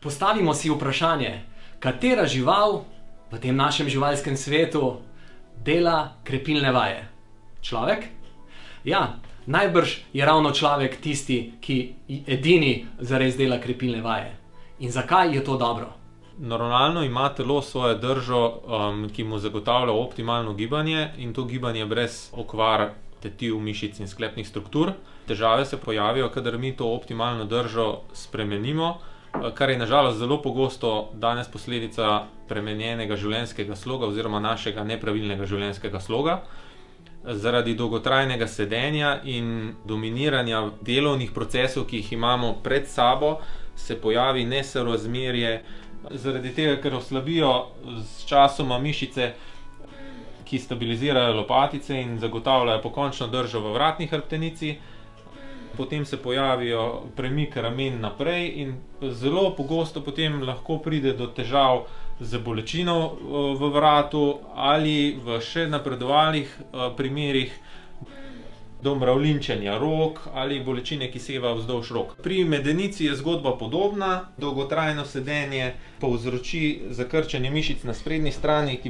Postavimo si vprašanje, katera žival v tem našem živalskem svetu dela krepilne vaje? Človek? Ja, najbrž je ravno človek tisti, ki edini zares dela krepilne vaje. In zakaj je to dobro? Normalno ima telo svojo držo, ki mu zagotavlja optimalno gibanje, in to gibanje brez okvar tetiv, mišic in sklepnih struktur. Težave se pojavijo, kadar mi to optimalno držo spremenimo, kar je na žalost zelo pogosto danes posledica spremenjenega življenjskega sloga oziroma našega nepravilnega življenjskega sloga. Zaradi dolgotrajnega sedenja in dominiranja delovnih procesov, ki jih imamo pred sabo, se pojavi nesorazmerje, zaradi tega, ker oslabijo s časoma mišice, ki stabilizirajo lopatice in zagotavljajo pokončno držo v vratni hrbtenici. Potem se pojavijo premik ramen naprej in zelo pogosto potem lahko pride do težav z bolečino v vratu ali v še napredovalih primerih do mravljinčenja rok ali bolečine, ki seva vzdolž rok. Pri medenici je zgodba podobna. Dolgotrajno sedenje povzroči zakrčenje mišic na sprednji strani,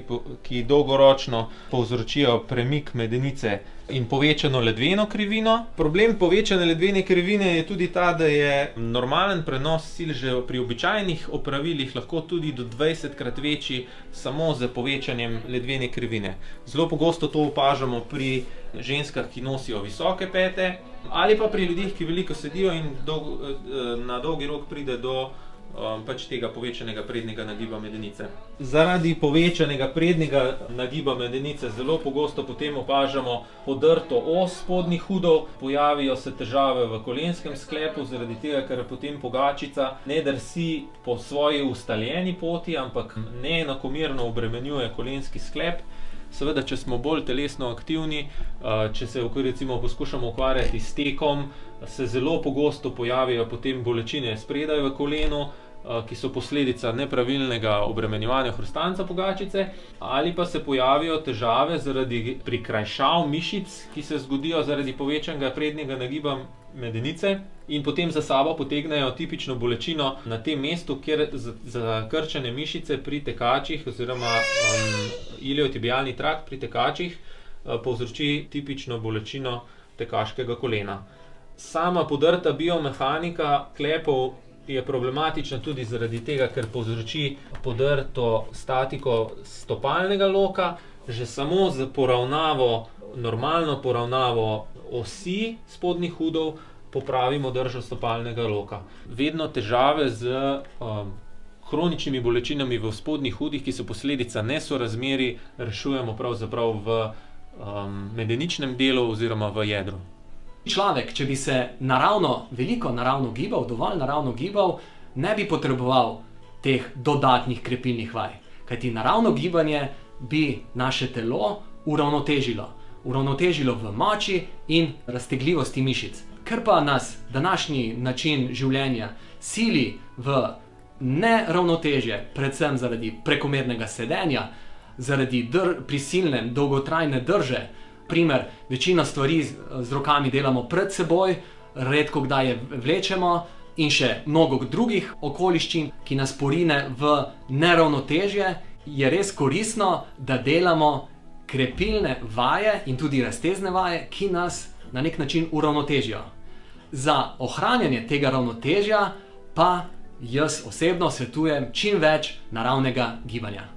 ki dolgoročno povzročijo premik medenice in povečano ledveno krivino. Problem povečane ledvene krivine je tudi ta, da je normalen prenos sil že pri običajnih opravilih lahko tudi do 20-krat večji samo z povečanjem ledvene krivine. Zelo pogosto to opažamo pri ženskah, ki nosijo visoke pete, ali pa pri ljudeh, ki veliko sedijo in na dolgi rok pride do tega povečanega prednjega nagiba medenice. Zaradi povečanega prednjega nagiba medenice zelo pogosto potem opažamo podrto os spodnjih udov, pojavijo se težave v kolenskem sklepu, zaradi tega, ker potem pogačica ne drsi po svoji ustaljeni poti, ampak neenakomerno obremenjuje kolenski sklep. Seveda, če smo bolj telesno aktivni, če se recimo poskušamo ukvarjati s tekom, se zelo pogosto pojavijo potem bolečine spredaj v kolenu, ki so posledica nepravilnega obremenjevanja hrustanca pogačice, ali pa se pojavijo težave zaradi prikrajšav mišic, ki se zgodijo zaradi povečanega prednjega nagiba medenice in potem za sabo potegnejo tipično bolečino na tem mestu, kjer zakrčene mišice pri tekačih oziroma iliotibialni trakt pri tekačih povzroči tipično bolečino tekaškega kolena. Sama podrta biomehanika klepov je problematična tudi zaradi tega, ker povzroči podrto statiko stopalnega loka. Že samo z poravnavo, normalno poravnavo osi spodnjih udov popravimo držo stopalnega loka. Vedno težave z kroničnimi bolečinami v spodnjih udih, ki so posledica nesorazmerij, rešujemo pravzaprav v medeničnem delu oziroma v jedru. Človek, če bi se veliko naravno gibal, dovolj naravno gibal, ne bi potreboval teh dodatnih krepilnih vaj. Kajti naravno gibanje bi naše telo uravnotežilo. Uravnotežilo v moči in raztegljivosti mišic. Ker pa nas današnji način življenja sili v neravnotežje, predvsem zaradi prekomernega sedenja, zaradi prisilne dolgotrajne drže, primer, večino stvari z rokami delamo pred seboj, redko kdaj je vlečemo in še mnogo drugih okoliščin, ki nas porine v neravnotežje, je res koristno, da delamo krepilne vaje in tudi raztezne vaje, ki nas na nek način uravnotežijo. Za ohranjanje tega ravnotežja pa jaz osebno svetujem čim več naravnega gibanja.